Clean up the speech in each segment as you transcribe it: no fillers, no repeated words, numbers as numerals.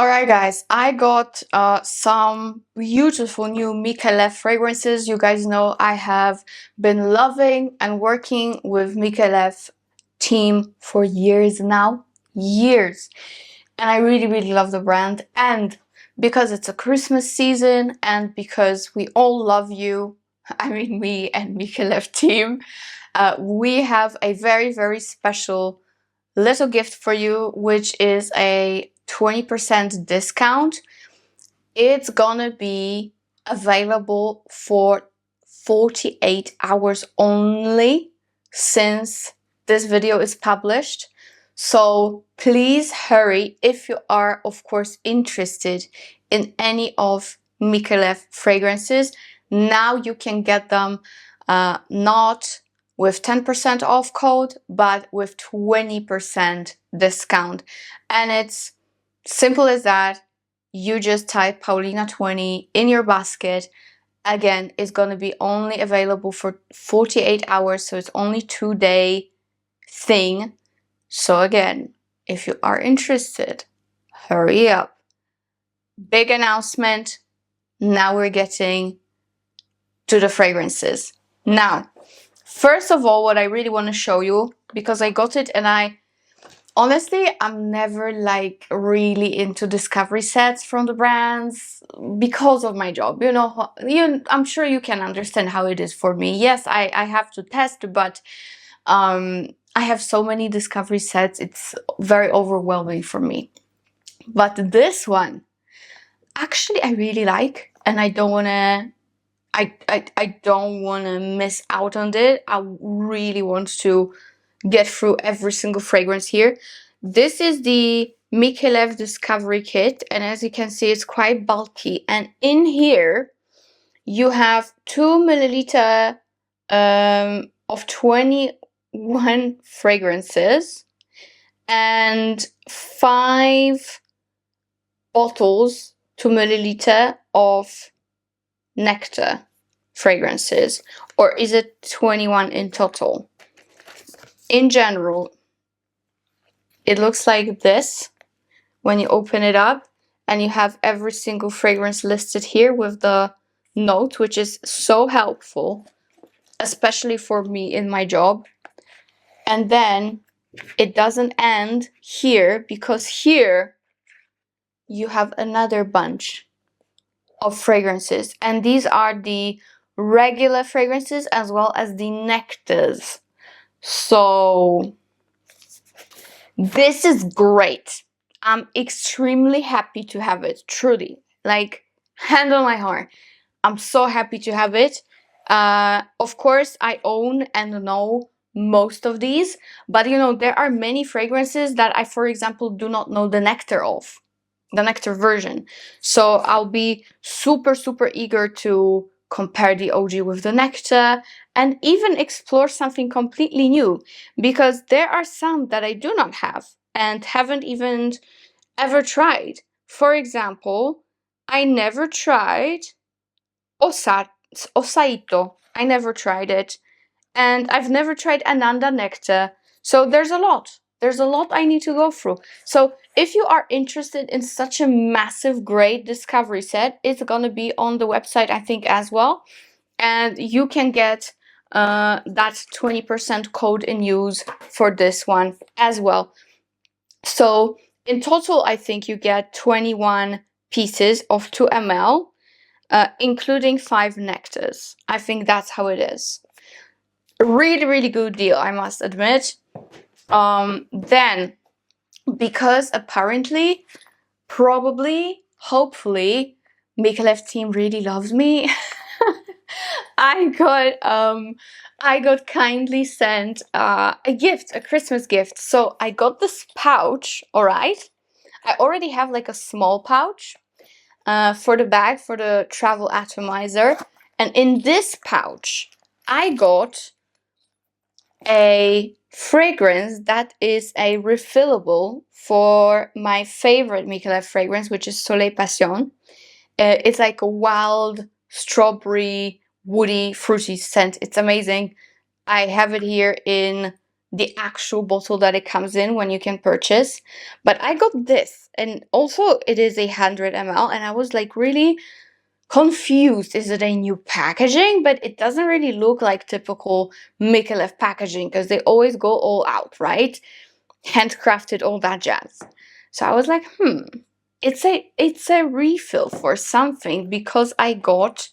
Alright guys, I got some beautiful new M.MICALLEF fragrances. You guys know I have been loving and working with M.MICALLEF team for years now. Years. And I really love the brand. And because it's a Christmas season and because we all love you, I mean me and M.MICALLEF team, we have a very special little gift for you, which is a 20% discount. It's gonna be available for 48 hours only since this video is published. So please hurry if you are, of course, interested in any of M.MICALLEF fragrances. Now you can get them not with 10% off code, but with 20% discount. And it's simple as that. You just type Paulina20 in your basket. Again, it's going to be only available for 48 hours, so it's only 2-day thing. So again, if you are interested, hurry up. Big announcement. Now we're getting to the fragrances. Now, first of all, what I really want to show you, because I got it and honestly, I'm never like really into discovery sets from the brands because of my job. You know, I'm sure you can understand how it is for me. Yes, I have to test, but I have so many discovery sets. It's very overwhelming for me. But this one, actually, I really like, and I don't want to. I don't want to miss out on it. I really want to get through every single fragrance here. This is the M.MICALLEF Discovery Kit, and as you can see, it's quite bulky. And in here, you have 2 milliliter of 21 fragrances and 5 bottles, 2 milliliter of nectar fragrances. Or is it 21 in total? In general, it looks like this when you open it up, and you have every single fragrance listed here with the note, which is so helpful, especially for me in my job. And then it doesn't end here, because here you have another bunch of fragrances, and these are the regular fragrances as well as the nectars. So this is great. I'm extremely happy to have it, truly, like hand on my heart. I'm so happy to have it. Of course, I own and know most of these, but you know, there are many fragrances that I, for example, do not know the nectar of, the nectar version. So I'll be super eager to compare the OG with the nectar and even explore something completely new, because there are some that I do not have and haven't even ever tried. For example, I never tried Osaito. I never tried it. And I've never tried Ananda Nectar. So there's a lot. There's a lot I need to go through. So if you are interested in such a massive, great discovery set, it's gonna be on the website, I think, as well. And you can get that 20% code in use for this one as well. So in total, I think you get 21 pieces of 2 ml, including 5 nectars. I think that's how it is. Really good deal, I must admit. Then, because apparently, probably, hopefully, M.MICALLEF team really loves me, I got kindly sent a gift, a Christmas gift. So I got this pouch, alright? I already have like a small pouch for the bag, for the travel atomizer. And in this pouch, I got a fragrance that is a refillable for my favorite M.MICALLEF fragrance, which is Soleil Passion. It's like a wild strawberry, woody, fruity scent. It's amazing. I have it here in the actual bottle that it comes in when you can purchase. But I got this, and also it is 100 ml, and I was like really confused. Is it a new packaging? But it doesn't really look like typical M.MICALLEF packaging, because they always go all out, right? Handcrafted, all that jazz. So I was like, it's a refill for something, because I got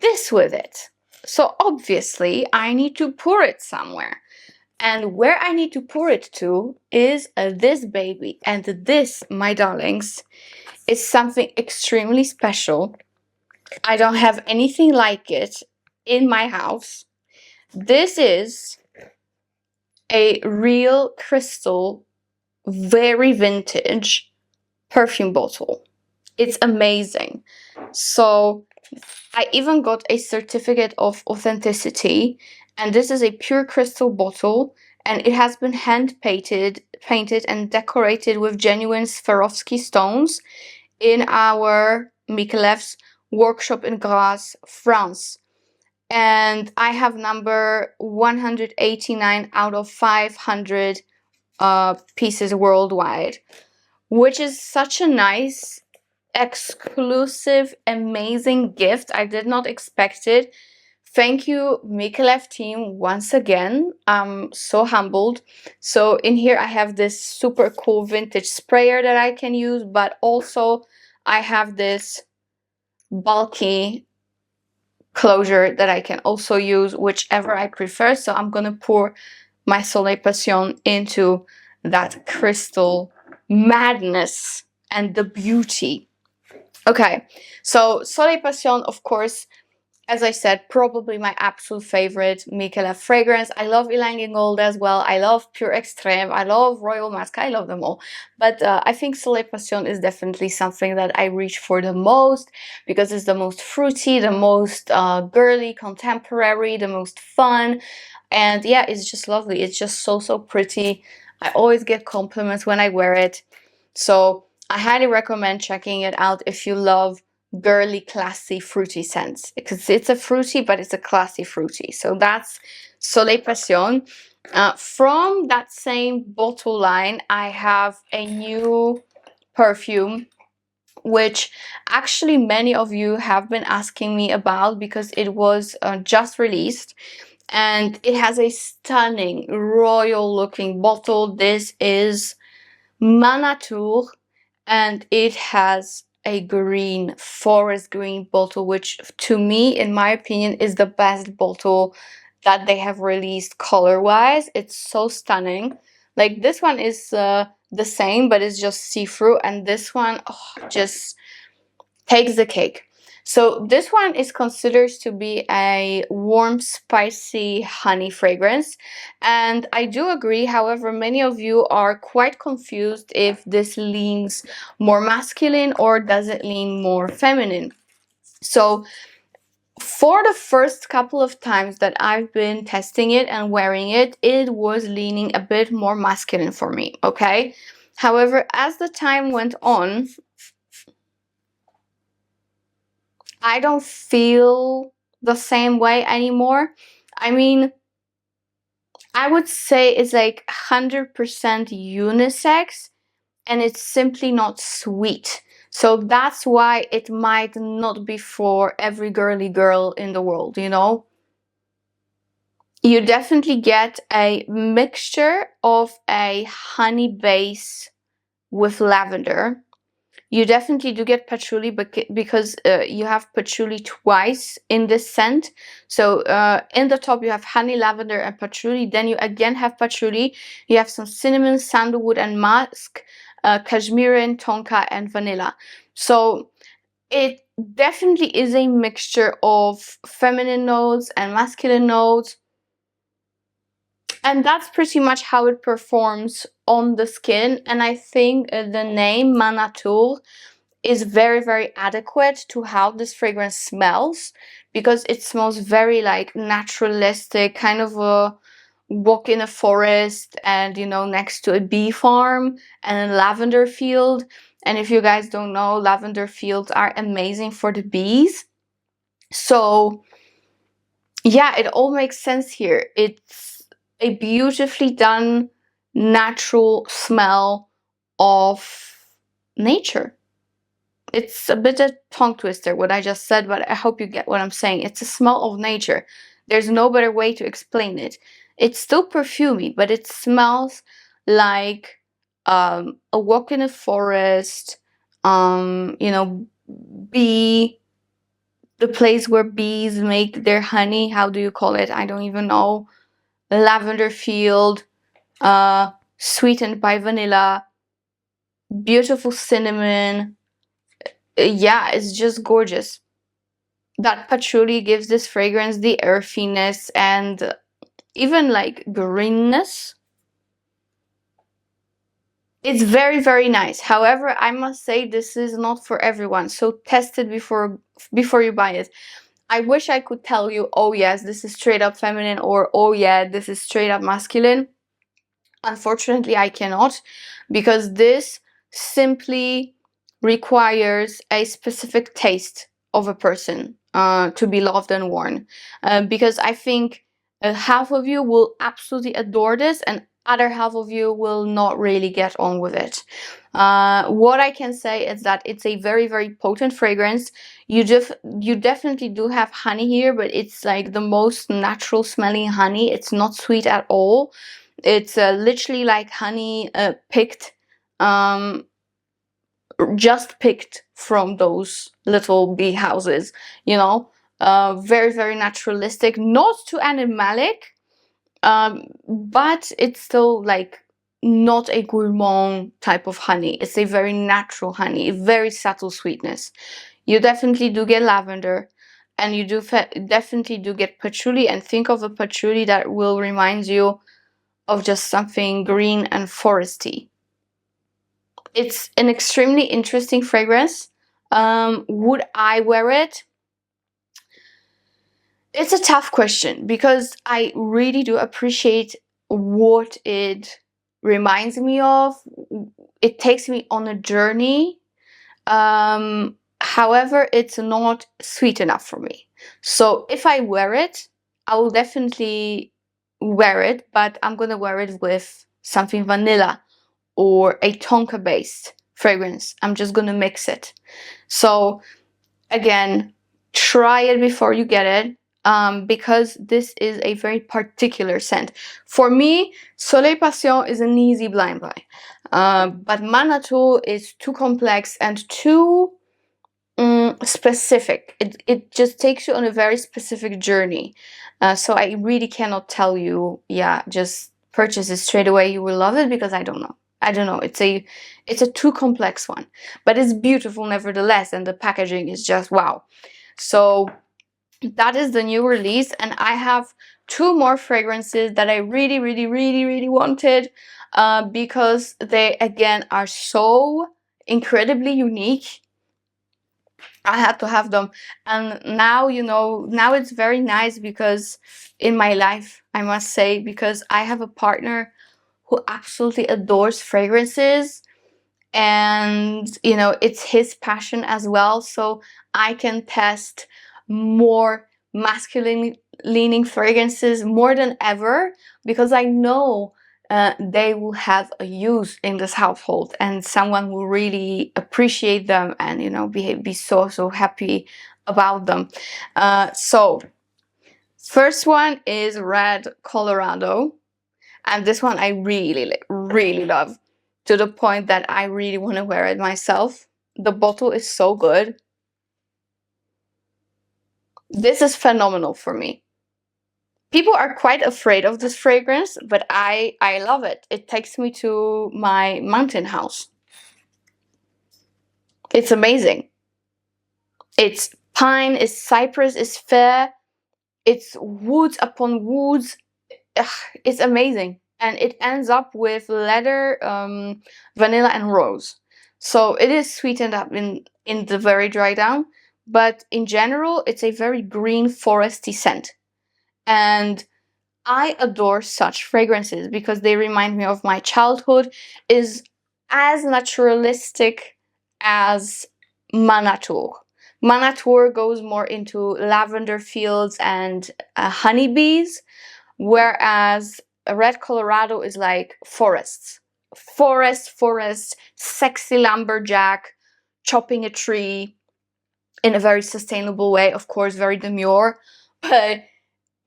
this with it. So obviously I need to pour it somewhere. And where I need to pour it to is this baby. And this, my darlings, is something extremely special. I don't have anything like it in my house. This is a real crystal, very vintage perfume bottle. It's amazing. So I even got a certificate of authenticity, and this is a pure crystal bottle, and it has been hand painted and decorated with genuine Swarovski stones in our M.MICALLEF's workshop in Grasse, France. And I have number 189 out of 500 pieces worldwide, which is such a nice, exclusive, amazing gift. I did not expect it. Thank you, M.MICALLEF team, once again. I'm so humbled. So in here I have this super cool vintage sprayer that I can use, but also I have this bulky closure that I can also use, whichever I prefer. So I'm gonna pour my Soleil Passion into that crystal madness and the beauty. Okay, so Soleil Passion, of course, as I said, probably my absolute favorite M.MICALLEF fragrance. I love Ylang Gold as well. I love Pure Extreme. I love Royal Musk. I love them all. But I think Soleil Passion is definitely something that I reach for the most, because it's the most fruity, the most girly, contemporary, the most fun. And yeah, it's just lovely. It's just so, so pretty. I always get compliments when I wear it. So I highly recommend checking it out if you love girly, classy, fruity scents, because it's a fruity, but it's a classy fruity. So that's Soleil Passion. From that same bottle line, I have a new perfume, which actually many of you have been asking me about, because it was just released, and it has a stunning royal looking bottle. This is Manatur, and it has a green, forest green bottle, which to me, in my opinion, is the best bottle that they have released color wise. It's so stunning. Like, this one is the same, but it's just see-through, and this one just takes the cake. So this one is considered to be a warm, spicy honey fragrance, and I do agree. However, many of you are quite confused if this leans more masculine or does it lean more feminine. So for the first couple of times that I've been testing it and wearing it, it was leaning a bit more masculine for me, okay? However, as the time went on, I don't feel the same way anymore. I mean, I would say it's like 100% unisex, and it's simply not sweet. So that's why it might not be for every girly girl in the world, you know? You definitely get a mixture of a honey base with lavender. You definitely do get patchouli, but because you have patchouli twice in this scent. So in the top you have honey, lavender, and patchouli. Then you again have patchouli. You have some cinnamon, sandalwood, and musk, cashmere, tonka, and vanilla. So it definitely is a mixture of feminine notes and masculine notes. And that's pretty much how it performs on the skin. And I think the name Manatur is very, very adequate to how this fragrance smells, because it smells very like naturalistic, kind of a walk in a forest and, you know, next to a bee farm and a lavender field. And if you guys don't know, lavender fields are amazing for the bees. So yeah, it all makes sense here. a beautifully done natural smell of nature. It's a bit of tongue twister what I just said, but I hope you get what I'm saying. It's a smell of nature. There's no better way to explain it. It's still perfumey, but it smells like a walk in a forest, you know, bee, the place where bees make their honey. How do you call it? I don't even know. Lavender field, sweetened by vanilla, beautiful cinnamon. Yeah, it's just gorgeous. That patchouli gives this fragrance the earthiness and even like greenness. It's very, very nice. However, I must say this is not for everyone, so test it before you buy it. I wish I could tell you, oh yes, this is straight up feminine, or oh yeah, this is straight up masculine. Unfortunately, I cannot, because this simply requires a specific taste of a person to be loved and worn. Because I think half of you will absolutely adore this, and other half of you will not really get on with it. What I can say is that it's a very, very potent fragrance. You definitely do have honey here, but it's like the most natural smelling honey. It's not sweet at all. It's literally like honey picked, just picked from those little bee houses, you know. Very, very naturalistic, not too animalic, but it's still like not a gourmand type of honey. It's a very natural honey, very subtle sweetness. You definitely do get lavender, and you definitely do get patchouli, and think of a patchouli that will remind you of just something green and foresty. It's an extremely interesting fragrance. Would I wear it? It's a tough question, because I really do appreciate what it reminds me of. It takes me on a journey. However, it's not sweet enough for me. So if I wear it, I will definitely wear it, but I'm gonna wear it with something vanilla or a tonka based fragrance. I'm just gonna mix it. So again, try it before you get it, because this is a very particular scent. For me, Soleil Passion is an easy blind buy, but Manatu is too complex and too specific. It just takes you on a very specific journey. So I really cannot tell you, yeah, just purchase it straight away, you will love it, because I don't know. It's a too complex one, but it's beautiful nevertheless, and the packaging is just wow. So that is the new release, and I have two more fragrances that I really, really, really, really wanted, because they again are so incredibly unique. I had to have them. And now, you know, now it's very nice, because in my life, I must say, because I have a partner who absolutely adores fragrances, and you know, it's his passion as well. So I can test more masculine leaning fragrances more than ever, because I know they will have a use in this household, and someone will really appreciate them, and you know, be so happy about them. So first one is RedColorado, and this one I really, really love, to the point that I really want to wear it myself. The bottle is so good. This is phenomenal for me. People are quite afraid of this fragrance, but I love it. It takes me to my mountain house. It's amazing. It's pine, it's cypress, it's fir, it's woods upon woods. Ugh, it's amazing. And it ends up with leather, vanilla and rose. So it is sweetened up in the very dry down, but in general, it's a very green foresty scent. And I adore such fragrances, because they remind me of my childhood. Is as naturalistic as Manatu. Manatu goes more into lavender fields and honeybees, whereas RedColorado is like forests. Forest, sexy lumberjack, chopping a tree in a very sustainable way, of course, very demure, but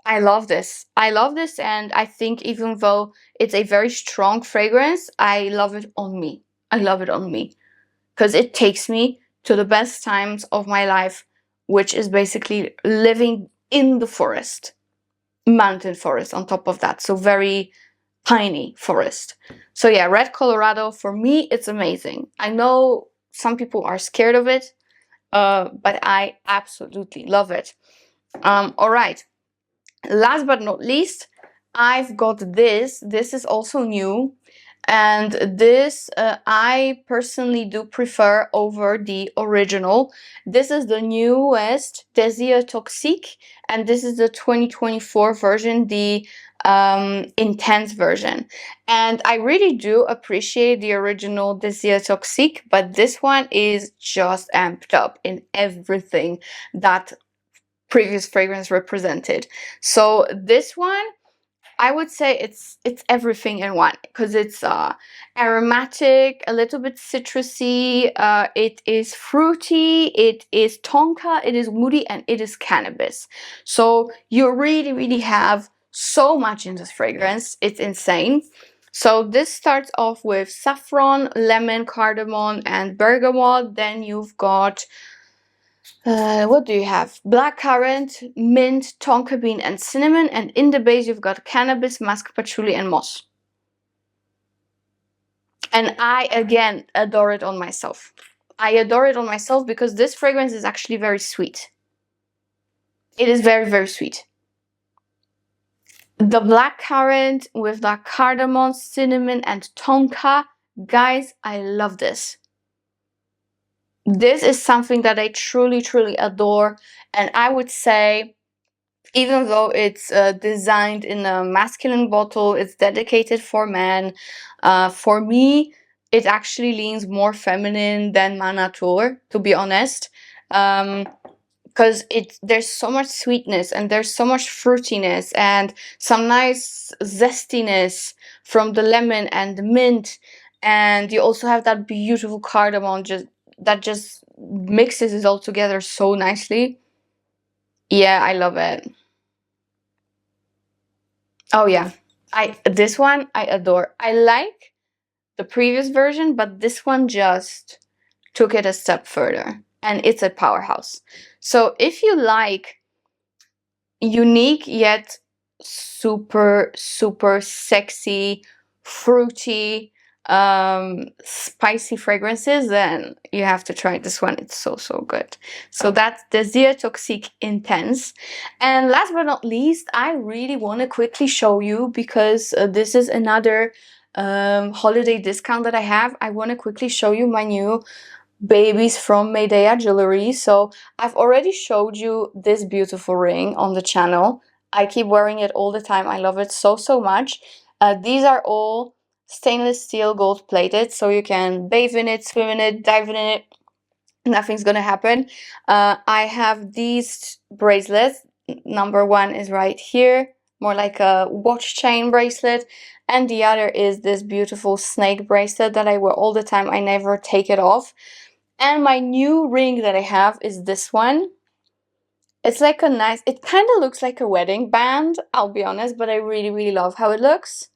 I love this. I love this, and I think even though it's a very strong fragrance, I love it on me. I love it on me because it takes me to the best times of my life, which is basically living in the forest, mountain forest on top of that, so very piney forest. So yeah, RedColorado, for me, it's amazing. I know some people are scared of it, but I absolutely love it. All right. Last but not least, I've got this. This is also new. And this I personally do prefer over the original. This is the newest DesirToxic, and this is the 2024 version, the intense version. And I really do appreciate the original DesirToxic, but this one is just amped up in everything that previous fragrance represented. So this one, I would say it's everything in one, because it's aromatic, a little bit citrusy, it is fruity, it is tonka, it is woody, and it is cannabis. So you really have so much in this fragrance. It's insane. So this starts off with saffron, lemon, cardamom, and bergamot. Then you've got what do you have? Blackcurrant, mint, tonka bean, and cinnamon. And in the base, you've got cannabis, musk, patchouli, and moss. And I, again, adore it on myself. I adore it on myself because this fragrance is actually very sweet. It is very sweet. The blackcurrant with the cardamom, cinnamon, and tonka. Guys, I love this. This is something that I truly adore, and I would say, even though it's designed in a masculine bottle, it's dedicated for men, for me, it actually leans more feminine than Ma Nature, to be honest, because there's so much sweetness, and there's so much fruitiness, and some nice zestiness from the lemon and the mint, and you also have that beautiful cardamom that just mixes it all together so nicely. Yeah, I love it. Oh yeah, this one I adore. I like the previous version, but this one just took it a step further, and it's a powerhouse. So if you like unique yet super sexy, fruity, spicy fragrances, then you have to try this one. It's so good. So that's DesirToxic Intense. And last but not least, I really want to quickly show you, because this is another holiday discount that I have. I want to quickly show you my new babies from MEIDEYA jewelry. So I've already showed you this beautiful ring on the channel. I keep wearing it all the time. I love it so much. These are all stainless steel gold plated, so you can bathe in it, swim in it, dive in it. Nothing's gonna happen. I have these bracelets. Number one is right here, more like a watch chain bracelet, and the other is this beautiful snake bracelet that I wear all the time. I never take it off. And my new ring that I have is this one. It's like a nice, it kind of looks like a wedding band, I'll be honest, but I really love how it looks.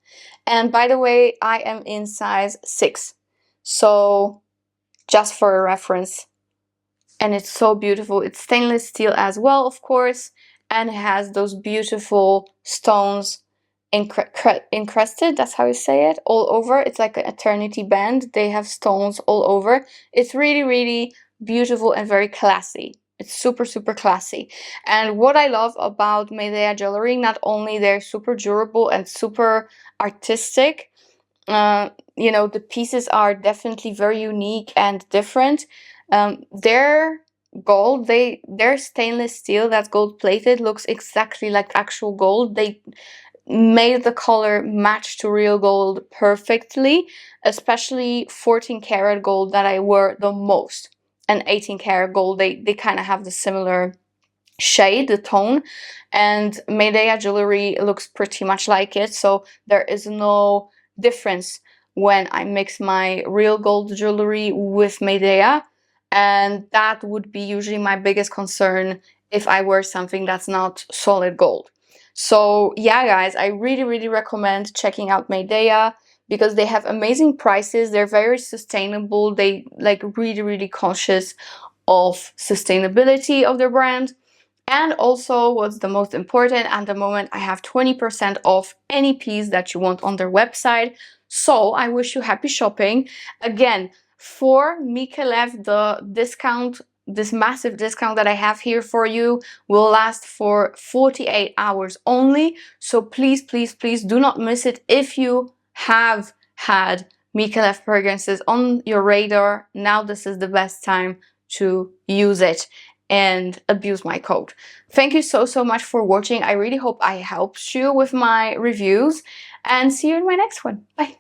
And by the way, I am in size 6, so just for a reference. And it's so beautiful. It's stainless steel as well, of course, and it has those beautiful stones encrusted, that's how you say it, all over. It's like an eternity band. They have stones all over. It's really beautiful and very classy. It's super classy. And what I love about MEIDEYA jewelry, not only they're super durable and super artistic, you know, the pieces are definitely very unique and different. Their gold, their stainless steel that's gold plated looks exactly like actual gold. They made the color match to real gold perfectly, especially 14 karat gold that I wear the most, and 18 karat gold. They kind of have the similar shade, the tone, and MEIDEYA jewelry looks pretty much like it, so there is no difference when I mix my real gold jewelry with MEIDEYA, and that would be usually my biggest concern if I wear something that's not solid gold. So yeah, guys, I really recommend checking out MEIDEYA because they have amazing prices. They're very sustainable. They like really conscious of sustainability of their brand. And also, what's the most important, at the moment I have 20% off any piece that you want on their website. So I wish you happy shopping. Again, for M.MICALLEF, the discount, this massive discount that I have here for you, will last for 48 hours only. So please do not miss it. If you have had M.MICALLEF fragrances on your radar, now this is the best time to use it and abuse my code. Thank you so much for watching. I really hope I helped you with my reviews, and see you in my next one. Bye.